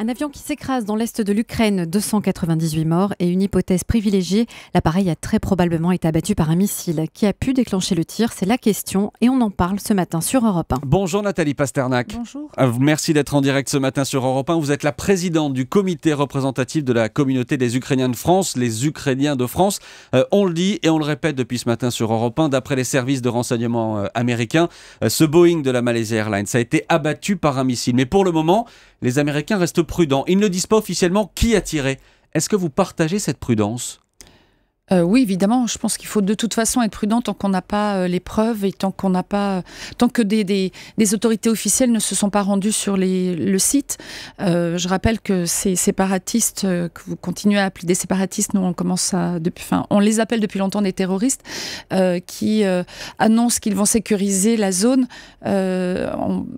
Un avion qui s'écrase dans l'est de l'Ukraine, 298 morts et une hypothèse privilégiée. L'appareil a très probablement été abattu par un missile. Qui a pu déclencher le tir? C'est la question et on en parle ce matin sur Europe 1. Bonjour Nathalie Pasternak. Bonjour. Merci d'être en direct ce matin sur Europe 1. Vous êtes la présidente du comité représentatif de la communauté des Ukrainiens de France, les Ukrainiens de France. On le dit et on le répète depuis ce matin sur Europe 1, d'après les services de renseignement américains, ce Boeing de la Malaysia Airlines a été abattu par un missile. Mais pour le moment, les Américains restent prudents. Ils ne disent pas officiellement qui a tiré. Est-ce que vous partagez cette prudence ? Oui, évidemment. Je pense qu'il faut de toute façon être prudent tant qu'on n'a pas les preuves et tant que des autorités officielles ne se sont pas rendues sur le site. Je rappelle que ces séparatistes que vous continuez à appeler des séparatistes, nous on les appelle depuis longtemps des terroristes qui annoncent qu'ils vont sécuriser la zone.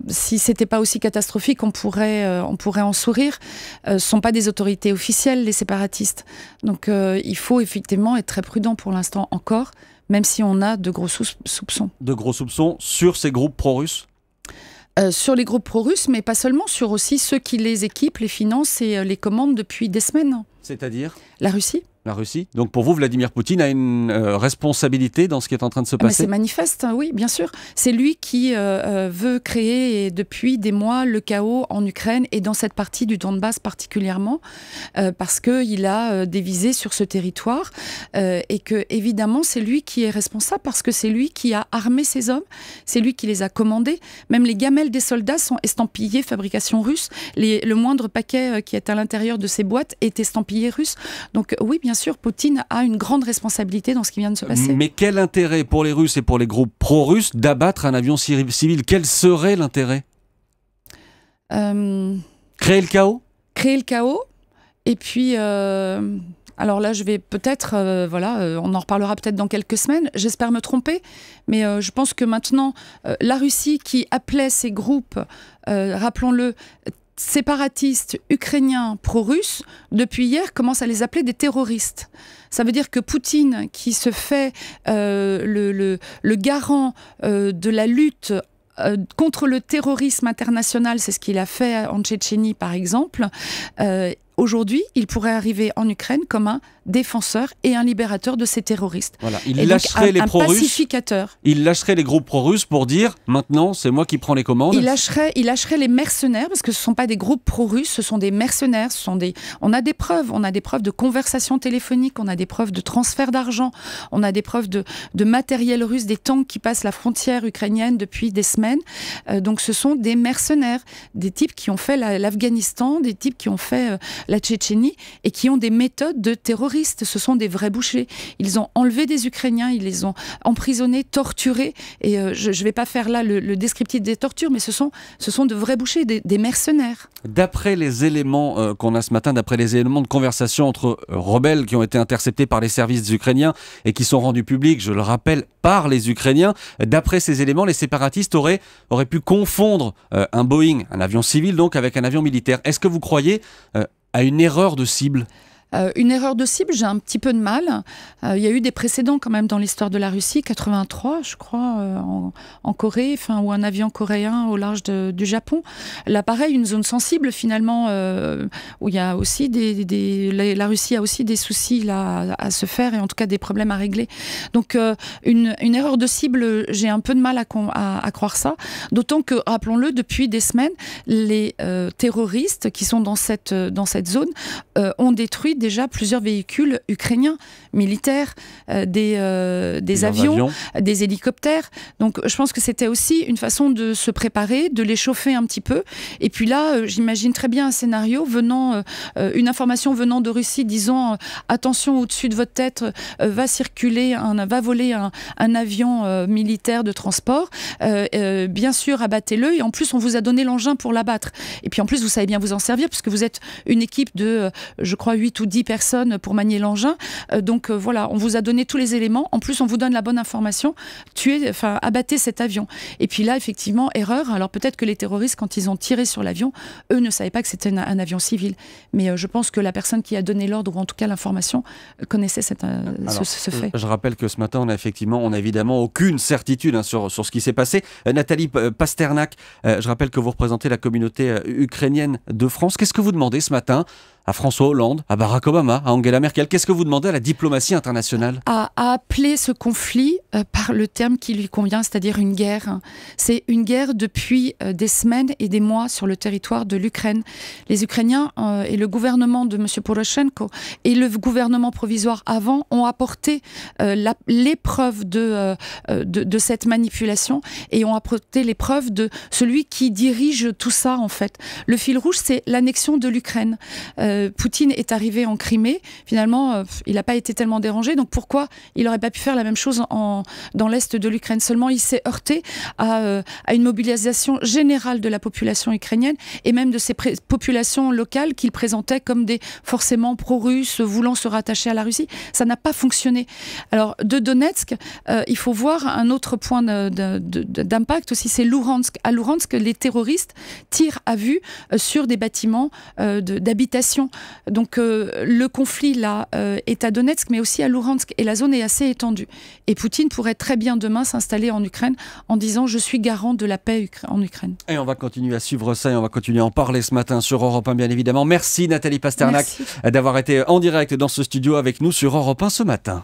Si c'était pas aussi catastrophique, on pourrait en sourire. Ce sont pas des autorités officielles, les séparatistes. Donc il faut effectivement être très prudent pour l'instant encore, même si on a de gros soupçons. De gros soupçons sur ces groupes pro-russes ? Sur les groupes pro-russes, mais pas seulement, sur aussi ceux qui les équipent, les financent et les commandent depuis des semaines. C'est-à-dire ? La Russie. La Russie. Donc pour vous, Vladimir Poutine a une responsabilité dans ce qui est en train de se passer ? C'est manifeste, oui, bien sûr. C'est lui qui veut créer depuis des mois le chaos en Ukraine et dans cette partie du Donbass particulièrement, parce qu'il a des visées sur ce territoire et que évidemment c'est lui qui est responsable parce que c'est lui qui a armé ces hommes, c'est lui qui les a commandés. Même les gamelles des soldats sont estampillées fabrication russe. Le moindre paquet qui est à l'intérieur de ces boîtes est estampillé russe. Donc oui, bien sûr, Poutine a une grande responsabilité dans ce qui vient de se passer. Mais quel intérêt pour les Russes et pour les groupes pro-russes d'abattre un avion civil? Quel serait l'intérêt? Créer le chaos? Créer le chaos. Et puis, alors là, je vais peut-être, on en reparlera peut-être dans quelques semaines. J'espère me tromper, mais je pense que maintenant, la Russie qui appelait ces groupes, rappelons-le, séparatistes ukrainiens pro-russes, depuis hier, commencent à les appeler des terroristes. Ça veut dire que Poutine, qui se fait le garant de la lutte contre le terrorisme international, c'est ce qu'il a fait en Tchétchénie par exemple, aujourd'hui, il pourrait arriver en Ukraine comme un défenseur et un libérateur de ces terroristes. Voilà. Il lâcherait les pro-russes. Pacificateur. Il lâcherait les groupes pro-russes pour dire maintenant c'est moi qui prends les commandes. Il lâcherait les mercenaires parce que ce ne sont pas des groupes pro-russes, ce sont des mercenaires. On a des preuves de conversations téléphoniques, on a des preuves de transfert d'argent, on a des preuves de matériel russe, des tanks qui passent la frontière ukrainienne depuis des semaines. Donc ce sont des mercenaires, des types qui ont fait l'Afghanistan, des types qui ont fait la Tchétchénie et qui ont des méthodes de terroristes. Ce sont des vrais bouchers. Ils ont enlevé des Ukrainiens, ils les ont emprisonnés, torturés. Et je ne vais pas faire là le descriptif des tortures, mais ce sont de vrais bouchers, des mercenaires. D'après les éléments qu'on a ce matin, d'après les éléments de conversation entre rebelles qui ont été interceptés par les services ukrainiens et qui sont rendus publics, je le rappelle, par les Ukrainiens, d'après ces éléments, les séparatistes auraient pu confondre un Boeing, un avion civil donc, avec un avion militaire. Est-ce que vous croyez à une erreur de cible ? Une erreur de cible, j'ai un petit peu de mal. Il y a eu des précédents quand même dans l'histoire de la Russie, 83 je crois, en Corée, ou un avion coréen au large du Japon. Là pareil, une zone sensible finalement, où il y a aussi la Russie a aussi des soucis là, à se faire et en tout cas des problèmes à régler. Donc une erreur de cible, j'ai un peu de mal à croire ça. D'autant que, rappelons-le, depuis des semaines, les terroristes qui sont dans cette zone ont détruit déjà plusieurs véhicules ukrainiens, militaires, des avions, des hélicoptères. Donc je pense que c'était aussi une façon de se préparer, de les chauffer un petit peu. Et puis là, j'imagine très bien un scénario une information venant de Russie disant attention, au-dessus de votre tête va voler un avion militaire de transport. Bien sûr, abattez-le. Et en plus, on vous a donné l'engin pour l'abattre. Et puis en plus, vous savez bien vous en servir puisque vous êtes une équipe de, je crois, 8 ou 10 personnes pour manier l'engin. Donc voilà, on vous a donné tous les éléments. En plus, on vous donne la bonne information. Abattez cet avion. Et puis là, effectivement, erreur. Alors peut-être que les terroristes, quand ils ont tiré sur l'avion, eux ne savaient pas que c'était un avion civil. Mais je pense que la personne qui a donné l'ordre, ou en tout cas l'information, connaissait ce fait. Je rappelle que ce matin, on a évidemment aucune certitude sur ce qui s'est passé. Nathalie Pasternak, je rappelle que vous représentez la communauté ukrainienne de France. Qu'est-ce que vous demandez ce matin à François Hollande, à Barack Obama, à Angela Merkel? Qu'est-ce que vous demandez à la diplomatie internationale? À appeler ce conflit par le terme qui lui convient, c'est-à-dire une guerre. C'est une guerre depuis des semaines et des mois sur le territoire de l'Ukraine. Les Ukrainiens et le gouvernement de M. Poroshenko et le gouvernement provisoire avant ont apporté les preuves de cette manipulation et ont apporté les preuves de celui qui dirige tout ça en fait. Le fil rouge, c'est l'annexion de l'Ukraine. Poutine est arrivé en Crimée, finalement il n'a pas été tellement dérangé, donc pourquoi il n'aurait pas pu faire la même chose dans l'est de l'Ukraine? Seulement il s'est heurté à une mobilisation générale de la population ukrainienne et même de ces populations locales qu'il présentait comme des forcément pro-russes voulant se rattacher à la Russie. Ça n'a pas fonctionné. Alors de Donetsk, il faut voir un autre point d'impact aussi, c'est Louhansk. À Louhansk, les terroristes tirent à vue sur des bâtiments d'habitation. Donc le conflit là est à Donetsk mais aussi à Louhansk et la zone est assez étendue. Et Poutine pourrait très bien demain s'installer en Ukraine en disant je suis garant de la paix en Ukraine. Et on va continuer à suivre ça et on va continuer à en parler ce matin sur Europe 1 bien évidemment. Merci Nathalie Pasternak d'avoir été en direct dans ce studio avec nous sur Europe 1 ce matin.